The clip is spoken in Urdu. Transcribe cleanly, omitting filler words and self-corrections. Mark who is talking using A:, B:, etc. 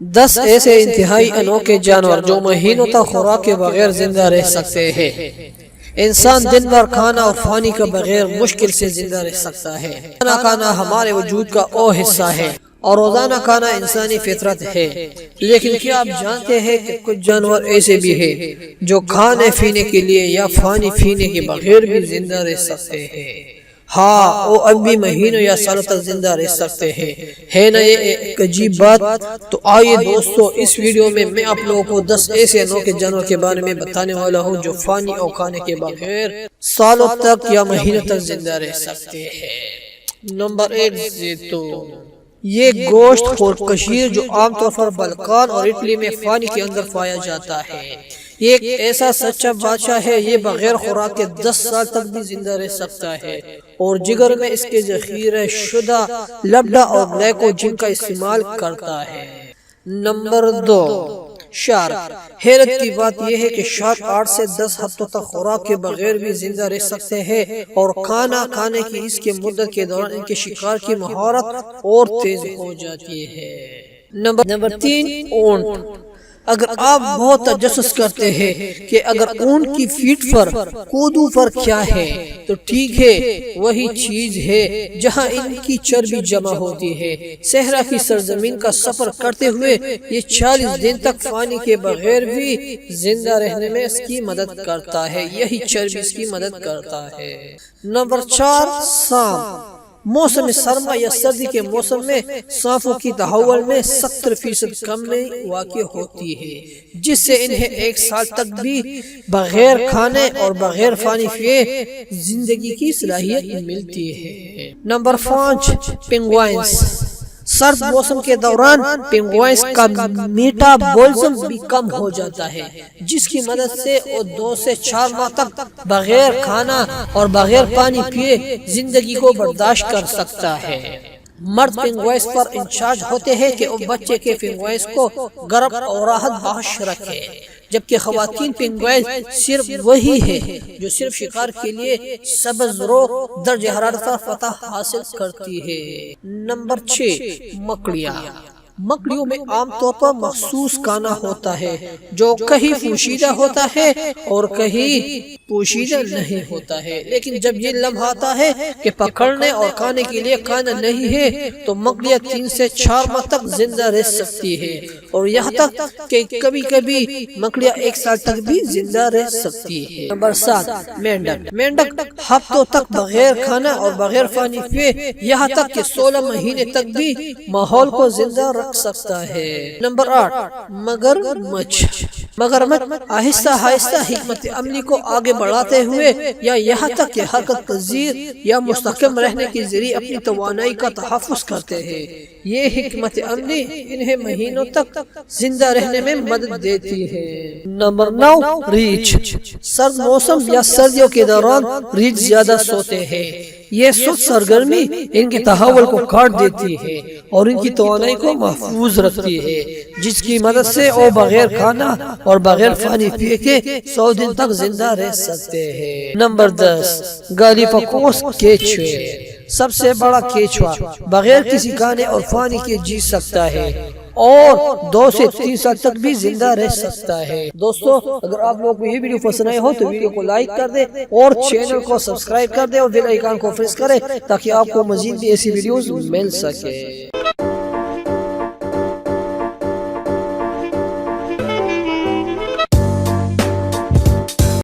A: 10 ایسے انتہائی انوکھے جانور جو مہینوں تک خوراک کے بغیر زندہ رہ سکتے ہیں۔ انسان دن بھر کھانا اور پانی کے بغیر مشکل سے زندہ رہ سکتا ہے۔ کھانا ہمارے وجود کا وہ حصہ ہے اور روزانہ کھانا انسانی فطرت ہے، لیکن کیا آپ جانتے ہیں کہ کچھ جانور ایسے بھی ہیں جو کھانے پینے کے لیے یا پانی پینے کے بغیر بھی زندہ رہ سکتے ہیں؟ ہاں، وہ اب بھی مہینوں یا سالوں تک زندہ رہ سکتے ہیں۔ ہے نا یہ ایک عجیب بات؟ تو آئیے دوستو، اس ویڈیو میں آپ لوگوں کو 10 ایسے انوکھے جانور کے بارے میں بتانے والا ہوں جو پانی اور کھانے کے بغیر سالوں تک یا مہینوں تک زندہ رہ سکتے ہیں۔ نمبر 1، زیتون۔ یہ گوشت خور کشیر جو عام طور پر بلقان اور اٹلی میں پانی کے اندر پایا جاتا ہے، یہ ایک ایسا سچا بادشاہ ہے۔ یہ بغیر خوراک کے 10 سال تک بھی زندہ رہ سکتا ہے اور جگر میں اس کے ذخیرہ شدہ لبڈا اور گلیکوجن کا استعمال کرتا ہے۔ Number 2، shark. حیرت کی بات یہ ہے کہ شارک 8 سے 10 ہفتوں تک خوراک کے بغیر بھی زندہ رہ سکتے ہیں اور کھانا کھانے کی اس کے مدت کے دوران ان کے شکار کی مہارت اور تیز ہو جاتی ہے۔ نمبر 3، اونٹ۔ اگر آپ بہت تجسس کرتے ہیں کہ اگر اونٹ کی پیٹھ پر کودوں پر کیا ہے، تو ٹھیک ہے، وہی چیز ہے جہاں ان کی چربی جمع ہوتی ہے۔ صحرا کی سرزمین کا سفر کرتے ہوئے یہ 40 دن تک پانی کے بغیر بھی زندہ رہنے میں اس کی مدد کرتا ہے۔ یہی چربی اس کی مدد کرتا ہے۔ نمبر 4، سانپ۔ موسم سرما یا سردی کے موسم میں سانپوں کی تحول میں 70% کمی واقع ہوتی ہے، جس سے انہیں 1 سال تک بھی بغیر کھانے اور بغیر پانی پیے زندگی کی صلاحیت ملتی ہے۔ Number 5، penguins. سرد موسم کے دوران پینگوئنز کا میٹابولزم بھی کم ہو جاتا ہے، جس کی مدد سے وہ 2 سے 4 ماہ تک بغیر کھانا اور بغیر پانی پیے زندگی کو برداشت کر سکتا ہے۔ مرد پینگوئنز پر انچارج ہوتے ہیں کہ وہ بچے کے پینگوئنز کو گرم اور راحت بخش رکھے، جبکہ خواتین پینگوئنز صرف وہی ہے جو صرف شکار کے لیے سبز رو درجہ حرارت پر فتح حاصل کرتی ہے۔ نمبر 6، مکڑیاں۔ مکڑیوں میں عام طور پر مخصوص کانا ہوتا ہے جو کہیں پوشیدہ ہوتا ہے اور کہیں پوشیدہ نہیں ہوتا ہے، لیکن جب یہ لمحہ آتا ہے کہ پکڑنے اور کھانے کے لیے کھانا نہیں ہے، تو مکڑیاں 3 سے 4 ماہ تک زندہ رہ سکتی ہے اور یہاں تک کہ کبھی کبھی مکڑیاں 1 سال تک بھی زندہ رہ سکتی ہے۔ نمبر 7، مینڈک۔ مینڈک ہفتوں تک بغیر کھانا اور بغیر پانی پیے یہاں تک کہ 16 مہینے تک بھی ماحول کو زندہ رکھ سکتا ہے۔ نمبر 8، مگرمچھ۔ مگرمچھ آہستہ آہستہ حکمت عملی کو آگے بڑھاتے ہوئے یا یہاں تک کہ حرکت پذیر یا مستحکم رہنے کے ذریعے اپنی توانائی کا تحفظ کرتے ہیں۔ یہ حکمت عملی انہیں مہینوں تک زندہ رہنے میں مدد دیتی ہے۔ نمبر 9، ریچھ۔ سرد موسم یا سردیوں کے دوران ریچھ زیادہ سوتے ہیں۔ یہ سست سرگرمی ان کی تحول کو کاٹ دیتی ہے اور ان کی توانائی کو محفوظ رکھتی ہے، جس کی مدد سے وہ بغیر کھانا اور بغیر پانی پیے کے 100 دن تک زندہ رہ سکتے ہیں۔ نمبر 10، گالیپاگوس کیچوے۔ سب سے بڑا کیچوا بغیر کسی کھانے اور پانی کے جی سکتا ہے اور 2 سے 3 سال تک بھی زندہ رہ سکتا ہے۔ دوستو، اگر آپ لوگ کو یہ ویڈیو پسند آئے ہو تو ویڈیو کو لائک کر دیں اور چینل کو سبسکرائب کر دیں اور بیل آئیکن کو پریس کریں تاکہ آپ کو مزید بھی ایسی ویڈیوز مل سکے۔